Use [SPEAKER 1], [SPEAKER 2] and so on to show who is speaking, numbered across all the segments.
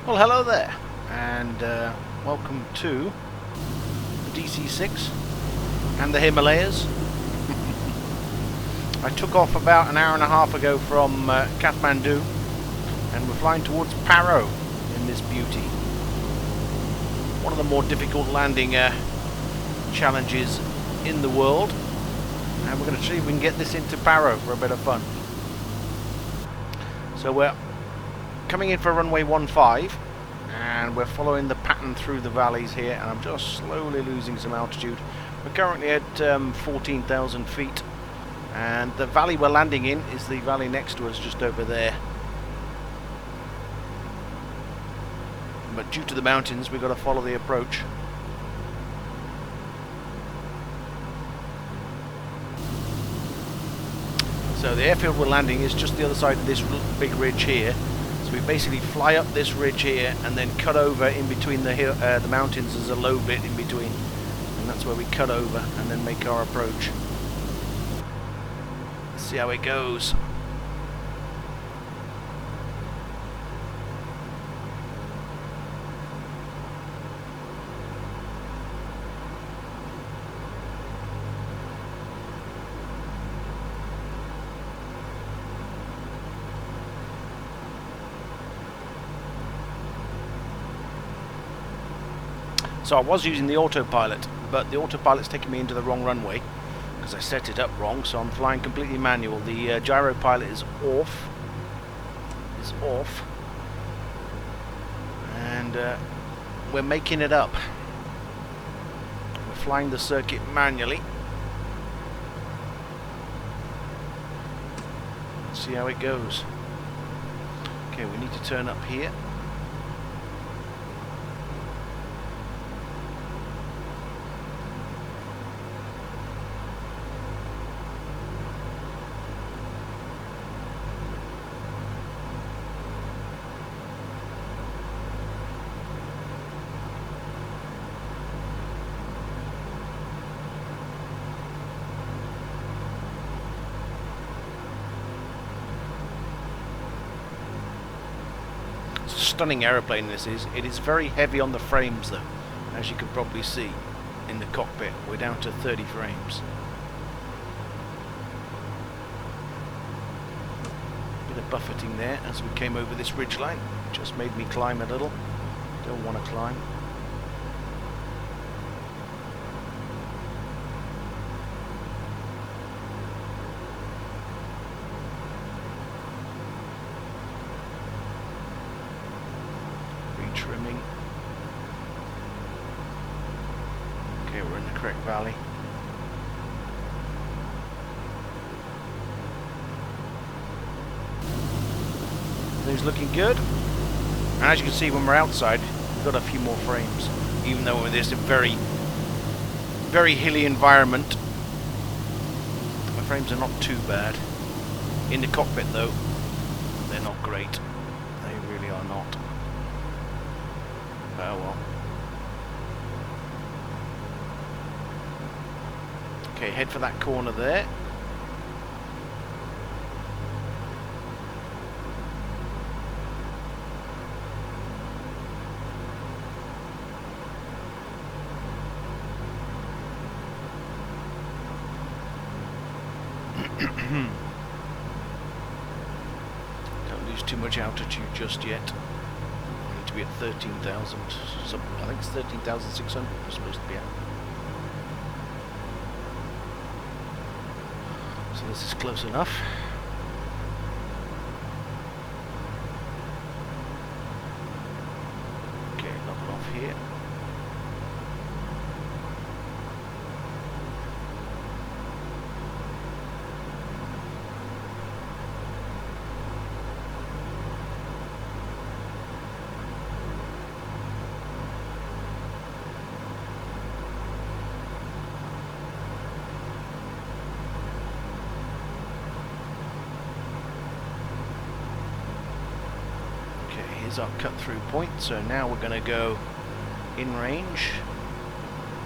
[SPEAKER 1] Well, hello there, and welcome to the DC-6 and the Himalayas. I took off about an hour and a half ago from Kathmandu, and we're flying towards Paro in this beauty. One of the more difficult landing challenges in the world, and we're going to see if we can get this into Paro for a bit of fun. So we're coming in for runway 15, and we're following the pattern through the valleys here, and I'm just slowly losing some altitude. We're currently at 14,000 feet, and the valley we're landing in is the valley next to us, just over there. But due to the mountains, we've got to follow the approach. So the airfield we're landing is just the other side of this big ridge here. So we basically fly up this ridge here and then cut over in between the mountains. There's a low bit in between, and that's where we cut over and then make our approach. Let's see how it goes. So I was using the autopilot, but the autopilot's taking me into the wrong runway because I set it up wrong, so I'm flying completely manual. The gyro pilot is off. And we're making it up. We're flying the circuit manually. Let's see how it goes. Okay, we need to turn up here. Stunning aeroplane this is. It is very heavy on the frames though, as you can probably see in the cockpit. We're down to 30 frames. Bit of buffeting there as we came over this ridge line. Just made me climb a little. Don't want to climb. Trimming. Okay, we're in the correct valley. Things looking good. And as you can see, when we're outside, we've got a few more frames, even though we're in this very, very hilly environment. The frames are not too bad. In the cockpit, though, they're not great. They really are not. Oh well. Okay, head for that corner there. Don't lose too much altitude just yet. To be at 13,000, I think it's 13,600 we're supposed to be at. So this is close enough. Okay, level off here. Here's our cut through point, so now we're going to go in range.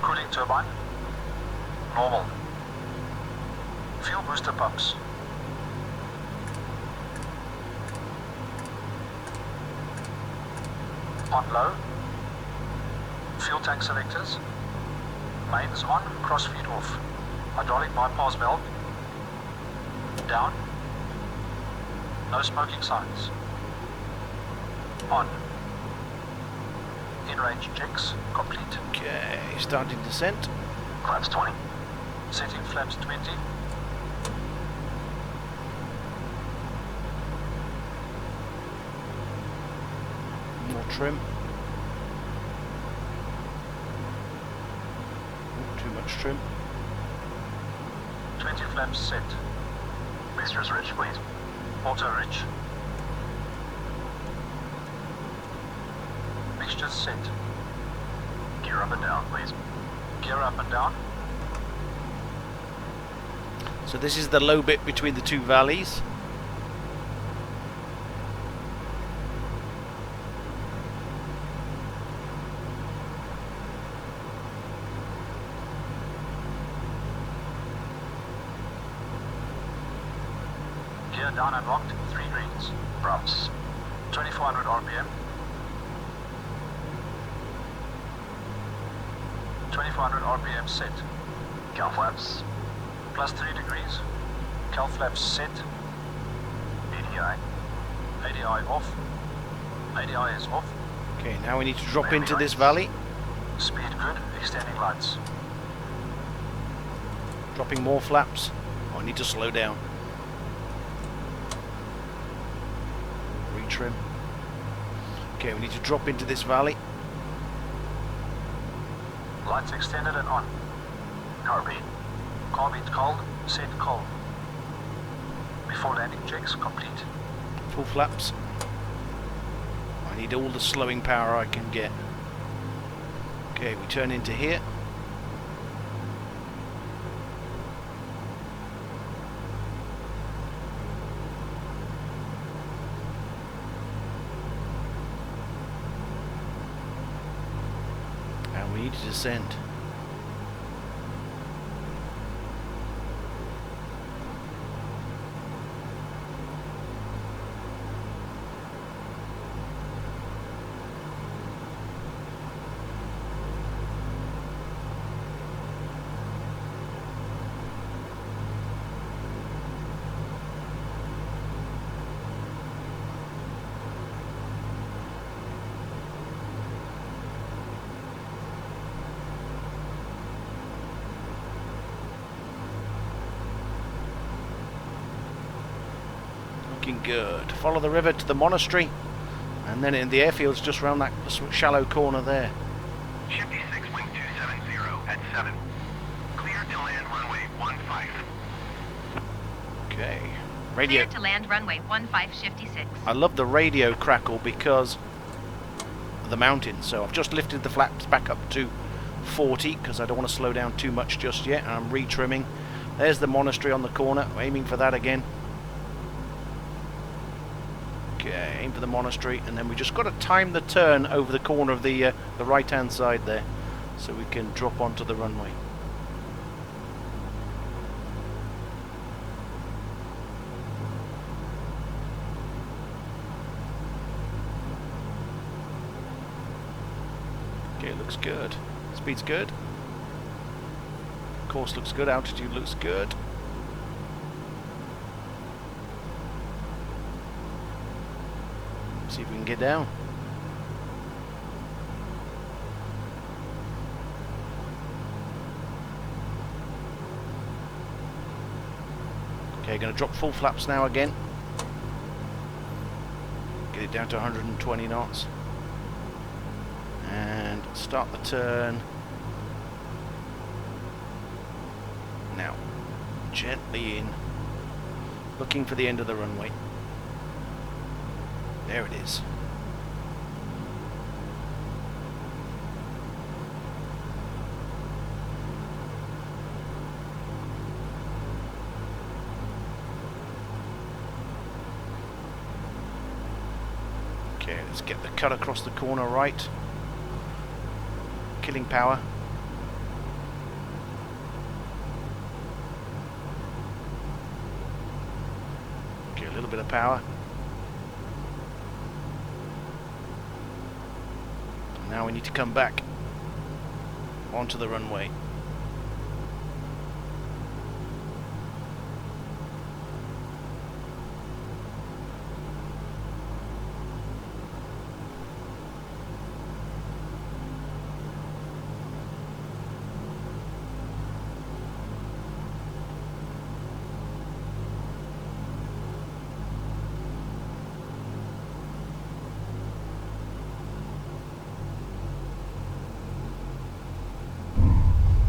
[SPEAKER 2] Cooling turbine. Normal. Fuel booster pumps. On low. Fuel tank selectors. Mains on, crossfeed off. Hydraulic bypass valve. Down. No smoking signs. On. In-range checks complete.
[SPEAKER 1] Okay, starting descent.
[SPEAKER 2] Flaps 20. Setting flaps 20.
[SPEAKER 1] More trim. Too much trim.
[SPEAKER 2] 20 flaps set. Mixtures rich, please. Auto rich. Mixtures set. Gear up and down, please. Gear up and down.
[SPEAKER 1] So this is the low bit between the two valleys.
[SPEAKER 2] Gear down and locked, 3 greens. Props. 2400 RPM. 2400 RPM set. Cal flaps. Plus 3 degrees. Cal flaps set. ADI. ADI off. ADI is off.
[SPEAKER 1] Okay, now we need to drop into this valley.
[SPEAKER 2] Speed good, extending lights.
[SPEAKER 1] Dropping more flaps. Oh, I need to slow down. Retrim. Okay, we need to drop into this valley.
[SPEAKER 2] Lights extended and on. Carbine. Carbine cold, set cold. Before landing checks complete.
[SPEAKER 1] Full flaps. I need all the slowing power I can get. Okay, we turn into here. And we need to descend. Looking good. Follow the river to the monastery, and then in the airfield's just around that shallow corner there.
[SPEAKER 3] 56 wind 270 at 7. Clear to land runway 15.
[SPEAKER 1] Okay. Radio.
[SPEAKER 4] Clear to land runway 1556.
[SPEAKER 1] I love the radio crackle because of the mountain. So I've just lifted the flaps back up to 40 because I don't want to slow down too much just yet. And I'm retrimming. There's the monastery on the corner. I'm aiming for that again. Okay, aim for the monastery, and then we just got to time the turn over the corner of the right-hand side there, so we can drop onto the runway. Okay, looks good. Speed's good. Course looks good. Altitude looks good. See if we can get down. Okay, going to drop full flaps now again. Get it down to 120 knots. And start the turn. Now, gently in. Looking for the end of the runway. There it is. Okay, let's get the cut across the corner right. Killing power. Okay, a little bit of power. Now we need to come back onto the runway.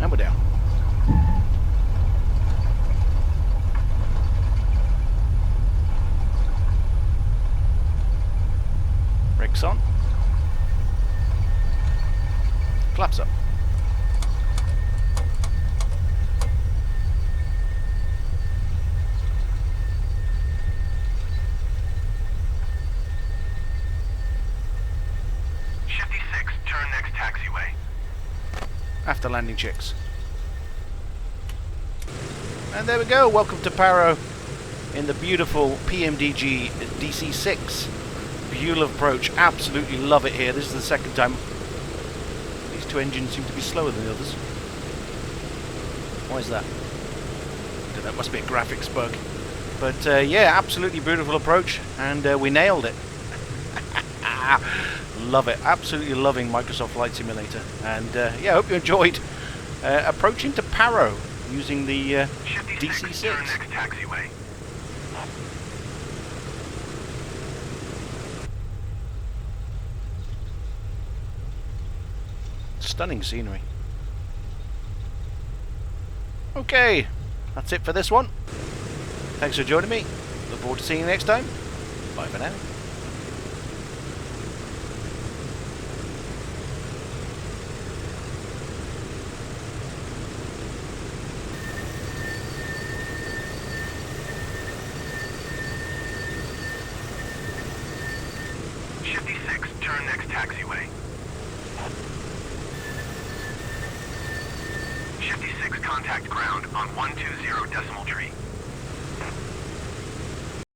[SPEAKER 1] And we're down. Brakes on. Flaps up.
[SPEAKER 3] Shifty 6, turn next taxiway.
[SPEAKER 1] After landing checks. And there we go. Welcome to Paro in the beautiful PMDG DC-6. Beautiful approach. Absolutely love it here. This is the second time. These two engines seem to be slower than the others. Why is that? That must be a graphics bug. But yeah, absolutely beautiful approach, and we nailed it. Love it. Absolutely loving Microsoft Flight Simulator. And yeah, I hope you enjoyed approaching to Paro using the DC-6.
[SPEAKER 3] Turn next taxiway.
[SPEAKER 1] Stunning scenery. Okay, that's it for this one. Thanks for joining me. Look forward to seeing you next time. Bye for now.
[SPEAKER 3] Shifty 6, turn next taxiway. Shifty 6, contact ground on 120.3.